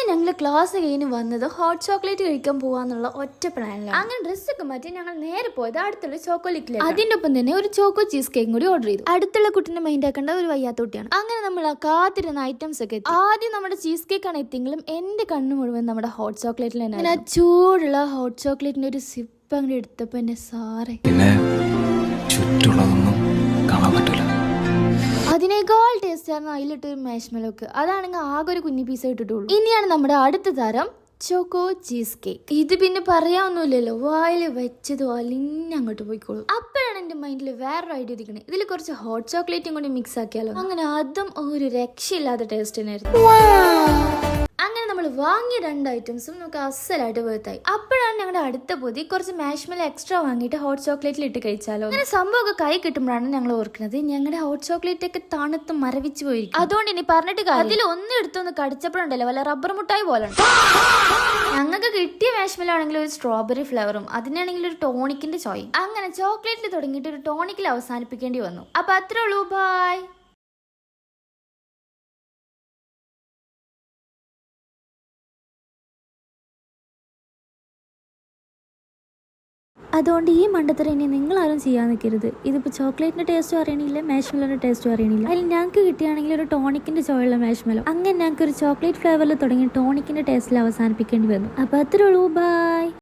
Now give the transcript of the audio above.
ഞങ്ങൾ ക്ലാസ് കഴിഞ്ഞ് വന്നത് ഹോട്ട് ചോക്ലേറ്റ് കഴിക്കാൻ പോവാന്നുള്ള ഒറ്റ പ്ലാനിലാണ്. അങ്ങനെ ഡ്രസ്സൊക്കെ മാറ്റി ഞങ്ങൾ നേരെ പോയത് അടുത്തുള്ള ചോക്കോലേറ്റിലേക്ക്. അതിന്റെ ഒപ്പം തന്നെ ഒരു ചോക്കോ ചീസ് കേക്കും കൂടി ഓർഡർ ചെയ്തു. അടുത്തുള്ള കുട്ടിനെ മൈൻഡ് ആക്കേണ്ട ഒരു വയ്യാത്ത കുട്ടിയാണ്. അങ്ങനെ നമ്മൾ ആ കാത്തിരുന്ന ഐറ്റംസ് ഒക്കെ എത്തി. ആദ്യം നമ്മുടെ ചീസ് കേക്ക് ആണ് എത്തിയെങ്കിലും എന്റെ കണ്ണ് മുഴുവൻ നമ്മുടെ ഹോട്ട് ചോക്ലേറ്റിൽ തന്നെ. അങ്ങനെ ആ ചൂടുള്ള ഹോട്ട് ചോക്ലേറ്റിന്റെ ഒരു സിപ്പ് അങ്ങോട്ട് എടുത്തപ്പോ എന്റെ സാറേ ചുറ്റുള്ളതൊന്നും കാണാൻ പറ്റില്ല. അതിനേക്കാൾ ടേസ്റ്റ് ആയിരുന്നു അതിലിട്ട് മാഷ്മെലോക്ക്. അതാണെങ്കിൽ ആകെ ഒരു കുഞ്ഞി പീസ് ഇട്ടിട്ടുള്ളൂ. ഇനിയാണ് നമ്മുടെ അടുത്ത തരം ചോക്കോ ചീസ് കേക്ക്. ഇത് പിന്നെ പറയാവുന്നില്ലല്ലോ, വായില് വെച്ചതോ അലിഞ്ഞങ്ങോട്ട് പോയിക്കോളൂ. അപ്പോഴാണ് എന്റെ മൈൻഡിൽ വേറൊരു ഐഡിയ ഇരിക്കണേ, ഇതിൽ കുറച്ച് ഹോട്ട് ചോക്ലേറ്റും കൂടി മിക്സ് ആക്കിയാലോ. അങ്ങനെ അതും ഒരു രക്ഷയില്ലാത്ത ടേസ്റ്റ് തന്നെയായിരുന്നു. അങ്ങനെ നമ്മൾ വാങ്ങിയ രണ്ട് ഐറ്റംസും നമുക്ക് അസലായിട്ട് വേർത്തായി. അപ്പോഴാണ് ഞങ്ങളുടെ അടുത്ത പൊതി കുറച്ച് മാഷ്മെൽ എക്സ്ട്രാ വാങ്ങിയിട്ട് ഹോട്ട് ചോക്ലേറ്റിൽ ഇട്ട് കഴിച്ചാലോ. അങ്ങനെ സംഭവമൊക്കെ കൈ കിട്ടുമ്പോഴാണ് ഞങ്ങൾ ഓർക്കുന്നത് ഞങ്ങളുടെ ഹോട്ട് ചോക്ലേറ്റ് ഒക്കെ തണുത്ത് മരവിച്ച് പോയിരിക്കും. അതുകൊണ്ട് ഇനി പറഞ്ഞിട്ട് കാര്യം, അതിൽ ഒന്നും എടുത്തൊന്ന് കടിച്ചപ്പോഴുണ്ടല്ലോ വല്ല റബ്ബർ മുട്ടായി പോലെ. ഞങ്ങൾക്ക് കിട്ടിയ മാഷ്മെൽ ആണെങ്കിൽ ഒരു സ്ട്രോബെറി ഫ്ലേവറും അതിനാണെങ്കിൽ ഒരു ടോണിക്കിന്റെ ചോയും. അങ്ങനെ ചോക്ലേറ്റിൽ തുടങ്ങിയിട്ട് ഒരു ടോണിക്കിൽ അവസാനിപ്പിക്കേണ്ടി വന്നു. അപ്പൊ അത്രേ ഉള്ളൂ, ബൈ. അതുകൊണ്ട് ഈ മണ്ടത്തരം ഇനി നിങ്ങളാരും ചെയ്യാൻ നിൽക്കരുത്. ഇതിപ്പോൾ ചോക്ലേറ്റിൻ്റെ ടേസ്റ്റും അറിയണില്ല, മാഷ്മെലോൻ്റെ ടേസ്റ്റും അറിയണില്ല. അതിൽ ഞങ്ങൾക്ക് കിട്ടുകയാണെങ്കിൽ ഒരു ടോണിക്കിൻ്റെ ചോയുള്ള മാഷ്മെലോ. അങ്ങനെ ഞങ്ങൾക്ക് ഒരു ചോക്ലേറ്റ് ഫ്ലേവറിൽ തുടങ്ങി ടോണിക്കിൻ്റെ ടേസ്റ്റിൽ അവസാനിപ്പിക്കേണ്ടി വന്നു. അപ്പോൾ അത്രേ ഉള്ളൂ, ബൈ.